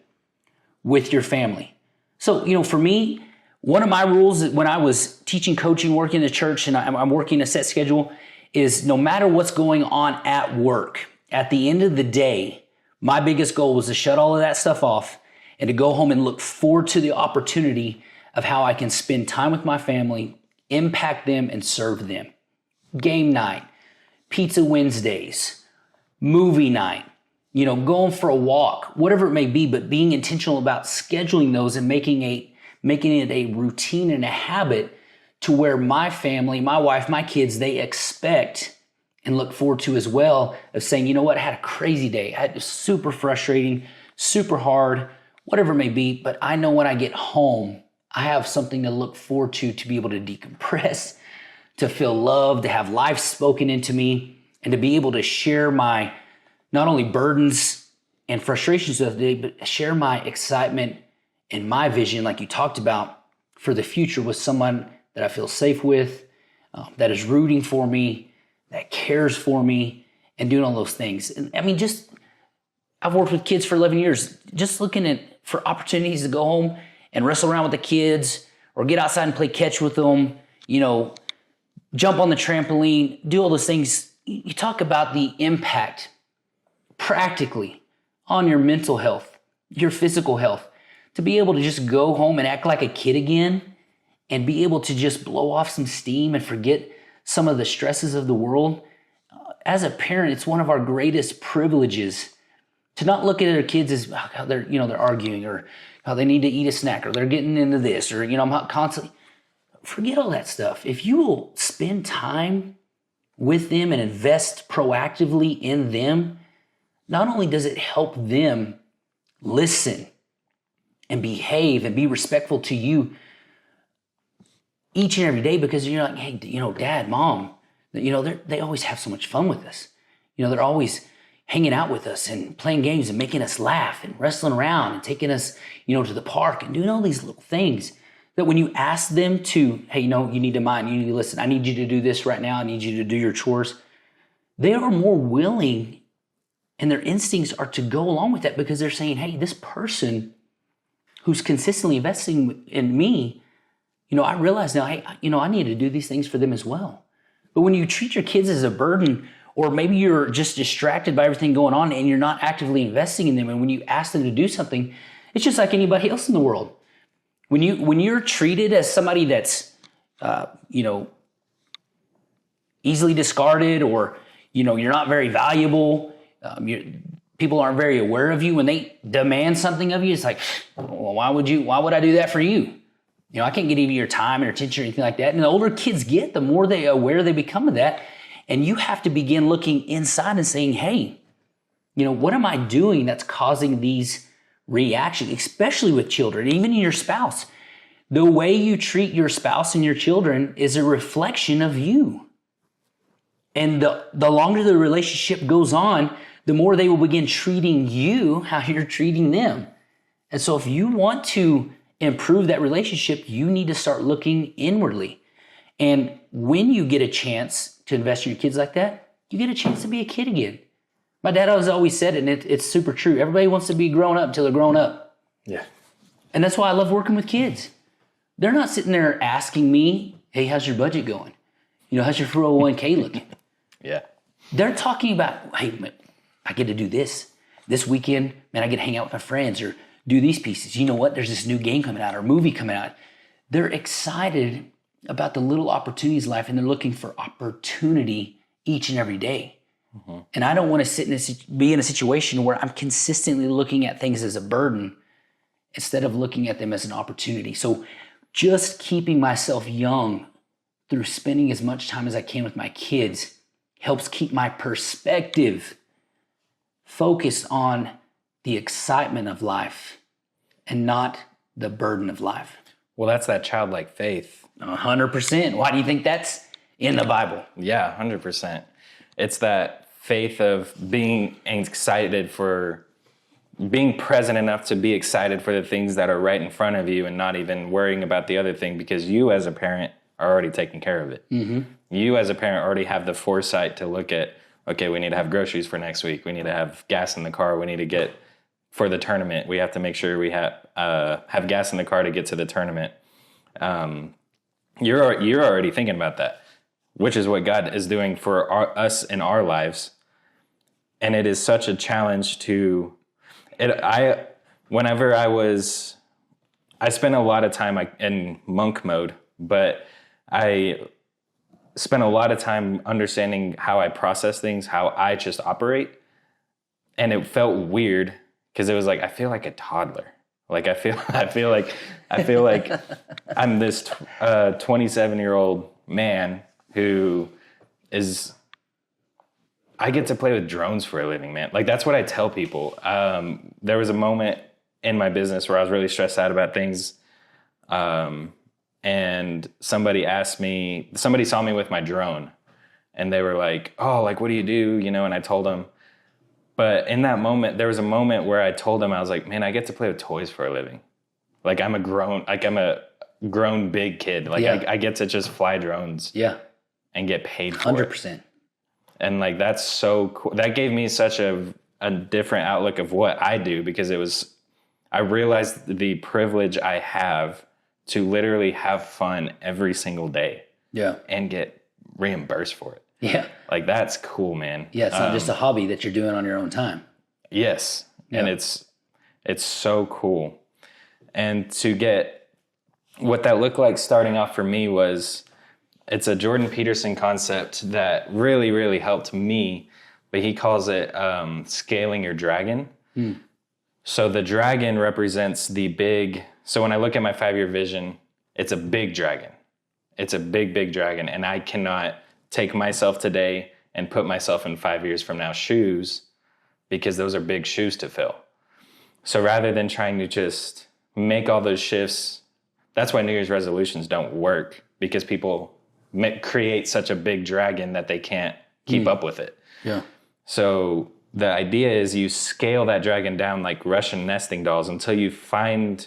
with your family? So, for me, one of my rules when I was teaching, coaching, working in the church, and I'm working a set schedule, is no matter what's going on at work, at the end of the day, my biggest goal was to shut all of that stuff off and to go home and look forward to the opportunity of how I can spend time with my family, impact them, and serve them. Game night, pizza Wednesdays, movie night, going for a walk, whatever it may be, but being intentional about scheduling those and making it a routine and a habit to where my family, my wife, my kids, they expect and look forward to as well, of saying, you know what, I had a crazy day. I had super frustrating, super hard, whatever it may be, but I know when I get home, I have something to look forward to be able to decompress, to feel loved, to have life spoken into me, and to be able to share my not only burdens and frustrations of the day, but share my excitement and my vision, like you talked about, for the future with someone that I feel safe with, that is rooting for me, that cares for me, and doing all those things. And I mean, I've worked with kids for 11 years, just looking for opportunities to go home and wrestle around with the kids or get outside and play catch with them, jump on the trampoline, do all those things. You talk about the impact practically on your mental health, your physical health, to be able to just go home and act like a kid again and be able to just blow off some steam and forget some of the stresses of the world. As a parent, it's one of our greatest privileges to not look at our kids as how they're arguing or how they need to eat a snack or they're getting into this or, I'm constantly, forget all that stuff. If you will spend time with them and invest proactively in them, not only does it help them listen and behave and be respectful to you each and every day, because you're like, hey, dad, mom, they always have so much fun with us. They're always hanging out with us and playing games and making us laugh and wrestling around and taking us, to the park and doing all these little things that when you ask them to, hey, you need to mind, you need to listen, I need you to do this right now, I need you to do your chores, they are more willing, and their instincts are to go along with that, because they're saying, hey, this person who's consistently investing in me, I realize now, hey, I need to do these things for them as well. But when you treat your kids as a burden, or maybe you're just distracted by everything going on and you're not actively investing in them, and when you ask them to do something, it's just like anybody else in the world. When you're treated as somebody that's, easily discarded, or, you're not very valuable, people aren't very aware of you, when they demand something of you, it's like, well, why would I do that for you? I can't get any of your time or attention or anything like that. And the older kids get, the more aware they become of that. And you have to begin looking inside and saying, hey, what am I doing that's causing these reactions, especially with children, even in your spouse? The way you treat your spouse and your children is a reflection of you. And the longer the relationship goes on, the more they will begin treating you how you're treating them. And so if you want to improve that relationship, you need to start looking inwardly. And when you get a chance to invest in your kids like that, you get a chance to be a kid again. My dad always said it, and it's super true. Everybody wants to be grown up until they're grown up. Yeah. And that's why I love working with kids. They're not sitting there asking me, hey, how's your budget going? How's your 401k looking? Yeah. They're talking about, hey, man, I get to do this weekend, man, I get to hang out with my friends or do these pieces. You know what? There's this new game coming out or movie coming out. They're excited about the little opportunities in life, and they're looking for opportunity each and every day. Mm-hmm. And I don't want to be in a situation where I'm consistently looking at things as a burden instead of looking at them as an opportunity. So just keeping myself young through spending as much time as I can with my kids helps keep my perspective focused on the excitement of life and not the burden of life. Well, that's that childlike faith. 100%. Why do you think that's in the Bible? Yeah, 100%. It's that faith of being excited for, being present enough to be excited for the things that are right in front of you and not even worrying about the other thing, because you as a parent are already taking care of it. Mm-hmm. You as a parent already have the foresight to look at, okay, we need to have groceries for next week. We need to have gas in the car. We need to get for the tournament. We have to make sure we have gas in the car to get to the tournament. You're already thinking about that, which is what God is doing for us in our lives. And it is such a challenge to it. I spent a lot of time in monk mode, but I spent a lot of time understanding how I process things, how I just operate. And it felt weird because it was like, I feel like a toddler. Like I feel like I'm this 27-year-old man who is, I get to play with drones for a living, man. Like that's what I tell people. There was a moment in my business where I was really stressed out about things. And somebody saw me with my drone and they were like, oh, like, what do you do? And I told them, but in that moment, there was a moment where I told them, I was like, man, I get to play with toys for a living. Like I'm a grown big kid. Like yeah. I get to just fly drones and get paid for 100%. It. And like, that's so cool. That gave me such a different outlook of what I do, because I realized the privilege I have to literally have fun every single day. Yeah. And get reimbursed for it. Yeah. Like that's cool, man. Yeah. It's not just a hobby that you're doing on your own time. Yes. Yeah. And it's so cool. And to get what that looked like starting off for me was, it's a Jordan Peterson concept that really, really helped me, but he calls it scaling your dragon. Mm. So the dragon represents so when I look at my 5-year vision, it's a big dragon. It's a big, big dragon. And I cannot take myself today and put myself in 5 years from now shoes, because those are big shoes to fill. So rather than trying to just make all those shifts. That's why New Year's resolutions don't work, because people create such a big dragon that they can't keep up with it. Yeah. So the idea is you scale that dragon down like Russian nesting dolls until you find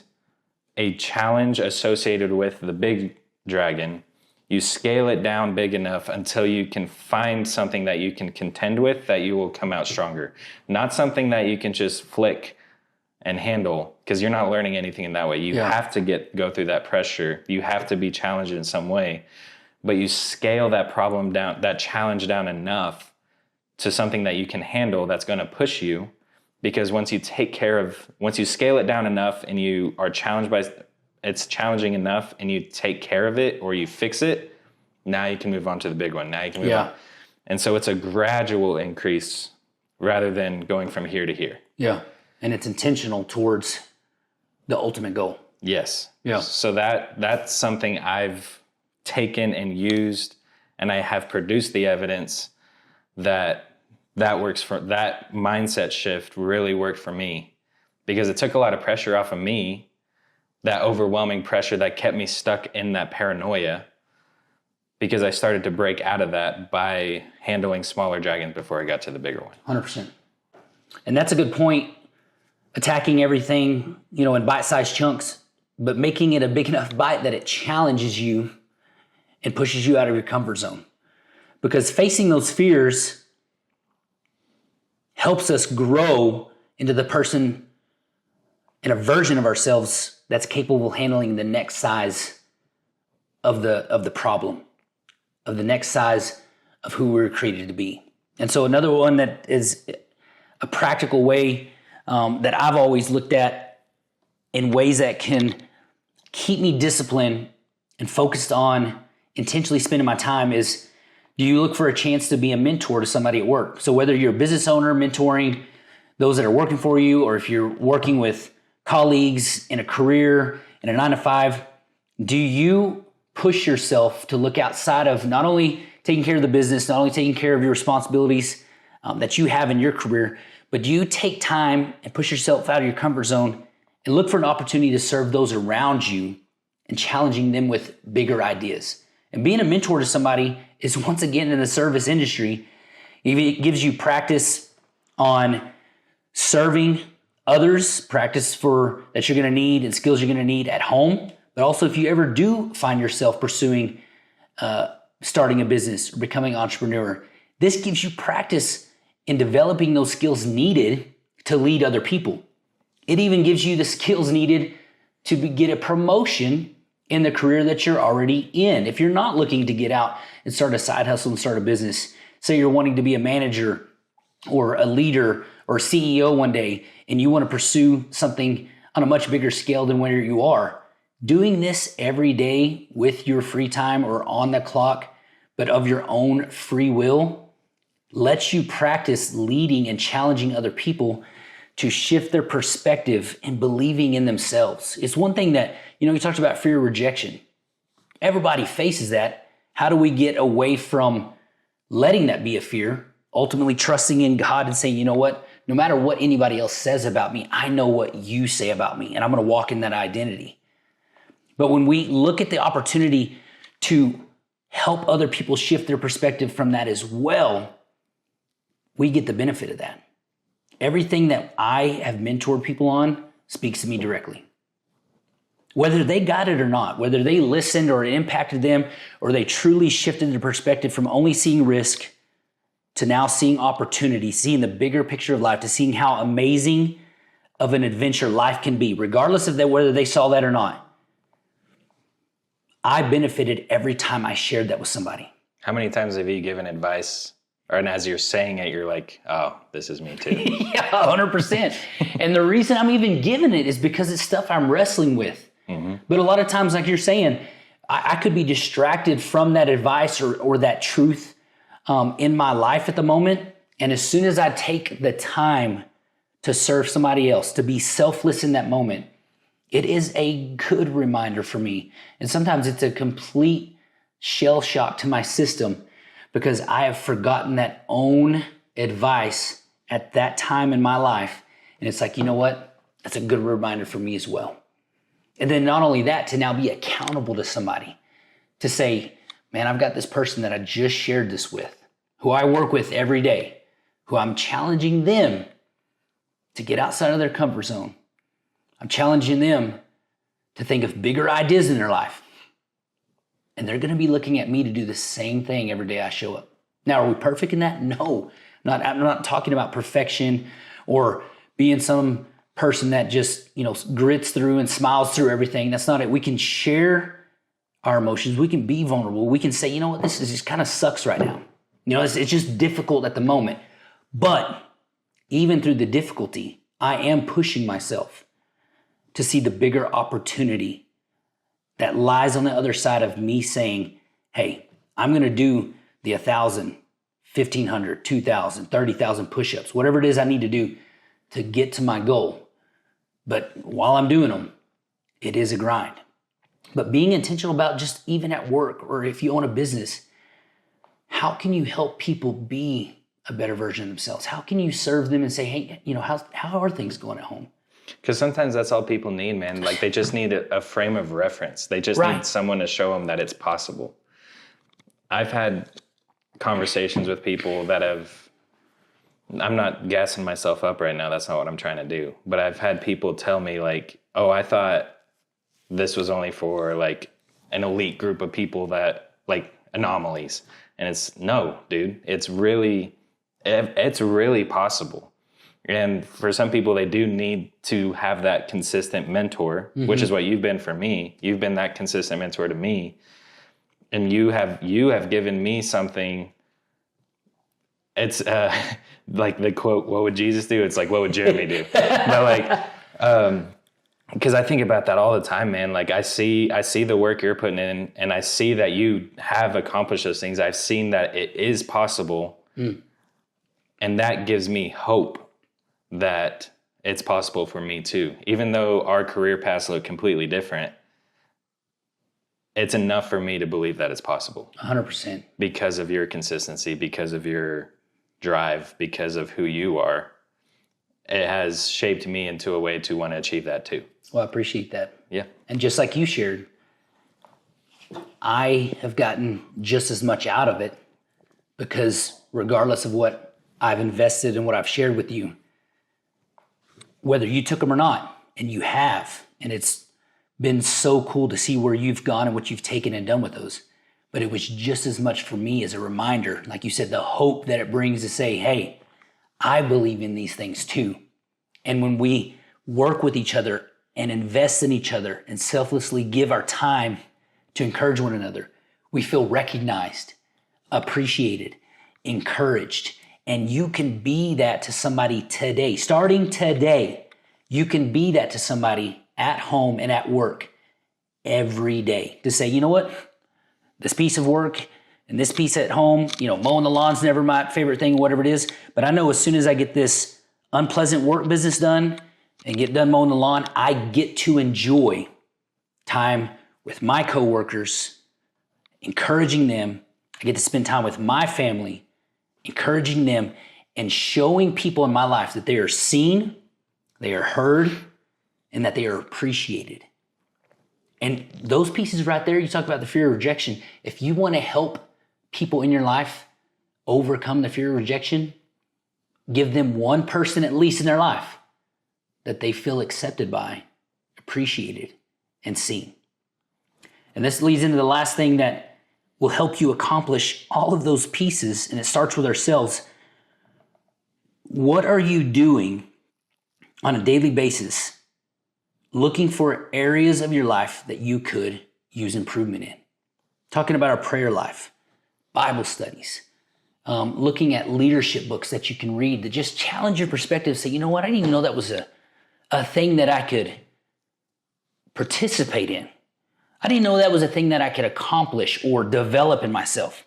a challenge associated with the big dragon. You scale it down big enough until you can find something that you can contend with, that you will come out stronger. Not something that you can just flick and handle, because you're not learning anything in that way. You have to go through that pressure. You have to be challenged in some way. But you scale that problem down, that challenge down enough to something that you can handle, that's going to push you. Because once you scale it down enough and you are challenged by, it's challenging enough and you take care of it or you fix it, now you can move on to the big one. Now you can move on. And so it's a gradual increase rather than going from here to here. Yeah. And it's intentional towards the ultimate goal. Yes. Yeah. So that's something I've taken and used, and I have produced the evidence that works. For that mindset shift really worked for me, because it took a lot of pressure off of me, that overwhelming pressure that kept me stuck in that paranoia, because I started to break out of that by handling smaller dragons before I got to the bigger one. 100%. And that's a good point. Attacking everything, in bite-sized chunks, but making it a big enough bite that it challenges you and pushes you out of your comfort zone. Because facing those fears helps us grow into the person and a version of ourselves that's capable of handling the next size of the problem, of the next size of who we're created to be. And so another one that is a practical way that I've always looked at in ways that can keep me disciplined and focused on intentionally spending my time is, do you look for a chance to be a mentor to somebody at work? So whether you're a business owner mentoring those that are working for you, or if you're working with colleagues in a career, in a 9-to-5, do you push yourself to look outside of not only taking care of the business, not only taking care of your responsibilities that you have in your career, but do you take time and push yourself out of your comfort zone and look for an opportunity to serve those around you and challenging them with bigger ideas? And being a mentor to somebody is, once again, in the service industry, it gives you practice on serving others, practice that you're going to need and skills you're going to need at home. But also, if you ever do find yourself pursuing starting a business or becoming an entrepreneur, this gives you practice in developing those skills needed to lead other people. It even gives you the skills needed to get a promotion in the career that you're already in. If you're not looking to get out and start a side hustle and start a business, say you're wanting to be a manager or a leader or CEO one day, and you want to pursue something on a much bigger scale than where you are, doing this every day with your free time or on the clock, but of your own free will, lets you practice leading and challenging other people to shift their perspective and believing in themselves. It's one thing that, you talked about fear of rejection. Everybody faces that. How do we get away from letting that be a fear, ultimately trusting in God and saying, you know what, no matter what anybody else says about me, I know what you say about me, and I'm going to walk in that identity. But when we look at the opportunity to help other people shift their perspective from that as well, we get the benefit of that. Everything that I have mentored people on speaks to me directly. Whether they got it or not, whether they listened or it impacted them, or they truly shifted their perspective from only seeing risk to now seeing opportunity, seeing the bigger picture of life, to seeing how amazing of an adventure life can be, regardless of whether they saw that or not. I benefited every time I shared that with somebody. How many times have you given advice, and as you're saying it, you're like, oh, this is me too? Yeah, 100%. And the reason I'm even giving it is because it's stuff I'm wrestling with. Mm-hmm. But a lot of times, like you're saying, I could be distracted from that advice or that truth in my life at the moment. And as soon as I take the time to serve somebody else, to be selfless in that moment, it is a good reminder for me. And sometimes it's a complete shell shock to my system, because I have forgotten that own advice at that time in my life. And it's like, you know what? That's a good reminder for me as well. And then not only that, to now be accountable to somebody, to say, man, I've got this person that I just shared this with, who I work with every day, who I'm challenging them to get outside of their comfort zone. I'm challenging them to think of bigger ideas in their life. And they're going to be looking at me to do the same thing every day I show up. Now, are we perfect in that? No. I'm not talking about perfection or being some person that just, grits through and smiles through everything. That's not it. We can share our emotions. We can be vulnerable. We can say, you know what, this just kind of sucks right now. It's just difficult at the moment. But even through the difficulty, I am pushing myself to see the bigger opportunity that lies on the other side of me saying, hey, I'm going to do the 1,000, 1,500, 2,000, 30,000 push-ups, whatever it is I need to do to get to my goal. But while I'm doing them, it is a grind. But being intentional about just even at work or if you own a business, how can you help people be a better version of themselves? How can you serve them and say, hey, how are things going at home? Because sometimes that's all people need, man. Like they just need a frame of reference. They just need someone to show them that it's possible. I've had conversations with people that I'm not gassing myself up right now. That's not what I'm trying to do. But I've had people tell me like, oh, I thought this was only for like an elite group of people that like anomalies. And it's no, dude, it's really possible. And for some people, they do need to have that consistent mentor, which is what you've been for me. You've been that consistent mentor to me. And you have given me something. It's like the quote, what would Jesus do? It's like, what would Jeremy do? But like, because I think about that all the time, man. Like I see the work you're putting in and I see that you have accomplished those things. I've seen that it is possible. And that gives me hope that it's possible for me too. Even though our career paths look completely different, it's enough for me to believe that it's possible. 100%. Because of your consistency, because of your drive, because of who you are. It has shaped me into a way to want to achieve that too. Well, I appreciate that. Yeah. And just like you shared, I have gotten just as much out of it because regardless of what I've invested and what I've shared with you, whether you took them or not, and you have, and it's been so cool to see where you've gone and what you've taken and done with those. But it was just as much for me as a reminder, like you said, the hope that it brings to say, hey, I believe in these things too. And when we work with each other and invest in each other and selflessly give our time to encourage one another, we feel recognized, appreciated, encouraged. And you can be that to somebody today. Starting today, you can be that to somebody at home and at work every day to say, you know what? This piece of work and this piece at home, mowing the lawn's never my favorite thing, whatever it is. But I know as soon as I get this unpleasant work business done and get done mowing the lawn, I get to enjoy time with my coworkers, encouraging them. I get to spend time with my family, encouraging them and showing people in my life that they are seen, they are heard, and that they are appreciated. And those pieces right there, you talk about the fear of rejection. If you want to help people in your life overcome the fear of rejection, give them one person at least in their life that they feel accepted by, appreciated, and seen. And this leads into the last thing that will help you accomplish all of those pieces, and it starts with ourselves. What are you doing on a daily basis looking for areas of your life that you could use improvement in? Talking about our prayer life, Bible studies, looking at leadership books that you can read that just challenge your perspective. Say, you know what? I didn't even know that was a thing that I could participate in. I didn't know that was a thing that I could accomplish or develop in myself.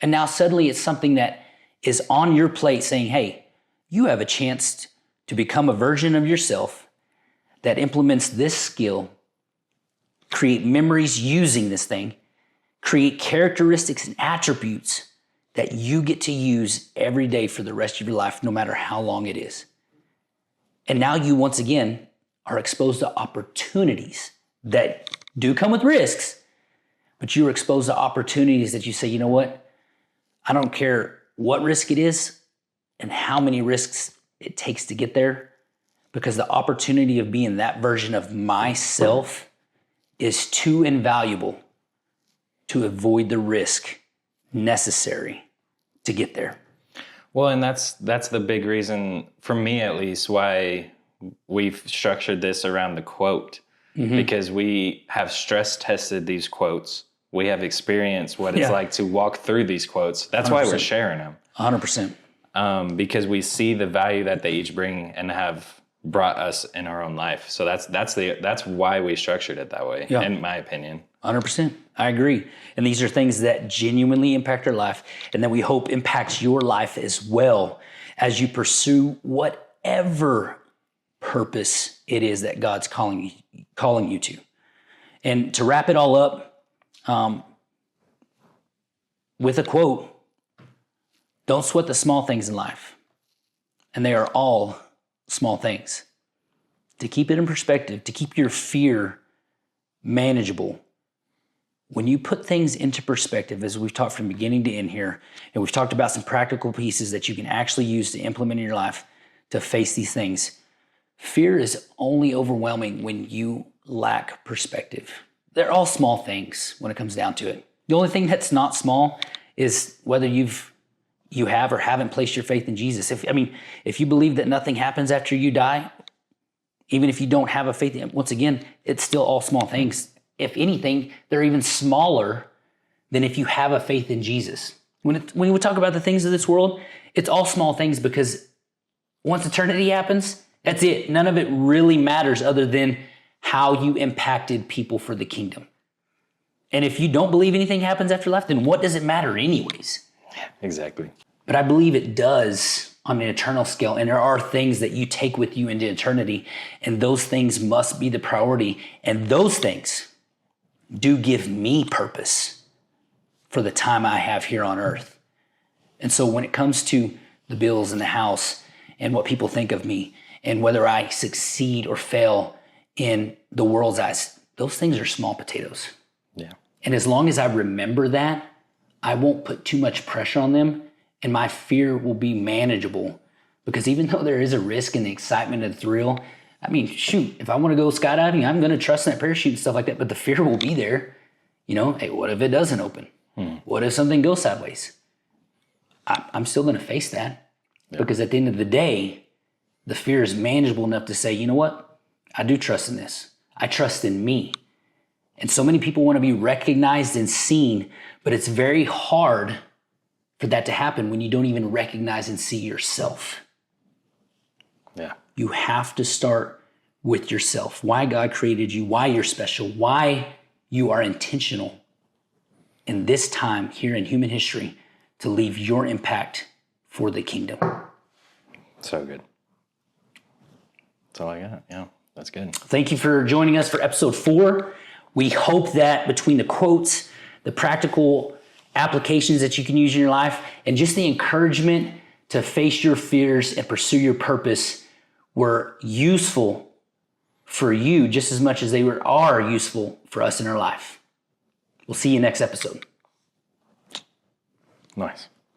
And now suddenly it's something that is on your plate saying, hey, you have a chance to become a version of yourself that implements this skill, create memories using this thing, create characteristics and attributes that you get to use every day for the rest of your life, no matter how long it is. And now you, once again, are exposed to opportunities that do come with risks, but you are exposed to opportunities that you say, you know what? I don't care what risk it is and how many risks it takes to get there, because the opportunity of being that version of myself is too invaluable to avoid the risk necessary to get there. Well, and that's the big reason, for me at least, why we've structured this around the quote, because we have stress tested these quotes. We have experienced what it's like to walk through these quotes. That's 100%. Why we're sharing them. 100%. Because we see the value that they each bring and have brought us in our own life. So that's why we structured it that way, in my opinion. 100%. I agree. And these are things that genuinely impact our life, and that we hope impacts your life as well as you pursue whatever purpose it is that God's calling you to. And to wrap it all up, with a quote, don't sweat the small things in life. And they are all small things. To keep it in perspective, to keep your fear manageable, when you put things into perspective, as we've talked from beginning to end here, and we've talked about some practical pieces that you can actually use to implement in your life to face these things, fear is only overwhelming when you lack perspective. They're all small things when it comes down to it. The only thing that's not small is whether you have or haven't placed your faith in Jesus. If you believe that nothing happens after you die, even if you don't have a faith, once again, it's still all small things. If anything, they're even smaller than if you have a faith in Jesus. When we talk about the things of this world, it's all small things, because once eternity happens, that's it. None of it really matters other than how you impacted people for the kingdom. And if you don't believe anything happens after life, then what does it matter anyways? Exactly. But I believe it does on an eternal scale. And there are things that you take with you into eternity, and those things must be the priority. And those things do give me purpose for the time I have here on earth. And so when it comes to the bills in the house and what people think of me and whether I succeed or fail in the world's eyes, those things are small potatoes. Yeah. And as long as I remember that, I won't put too much pressure on them, and my fear will be manageable. Because even though there is a risk and the excitement and the thrill, if I want to go skydiving, I'm going to trust in that parachute and stuff like that, but the fear will be there. Hey, what if it doesn't open? What if something goes sideways? I'm still going to face that, because at the end of the day, the fear is manageable enough to say, you know what? I do trust in this. I trust in me. And so many people want to be recognized and seen, but it's very hard for that to happen when you don't even recognize and see yourself. Yeah. You have to start with yourself. Why God created you, why you're special, why you are intentional in this time here in human history to leave your impact for the kingdom. So good. That's all I got. Yeah, that's good. Thank you for joining us for episode 4. We hope that between the quotes, the practical applications that you can use in your life, and just the encouragement to face your fears and pursue your purpose were useful for you just as much as they are useful for us in our life. We'll see you next episode. Nice.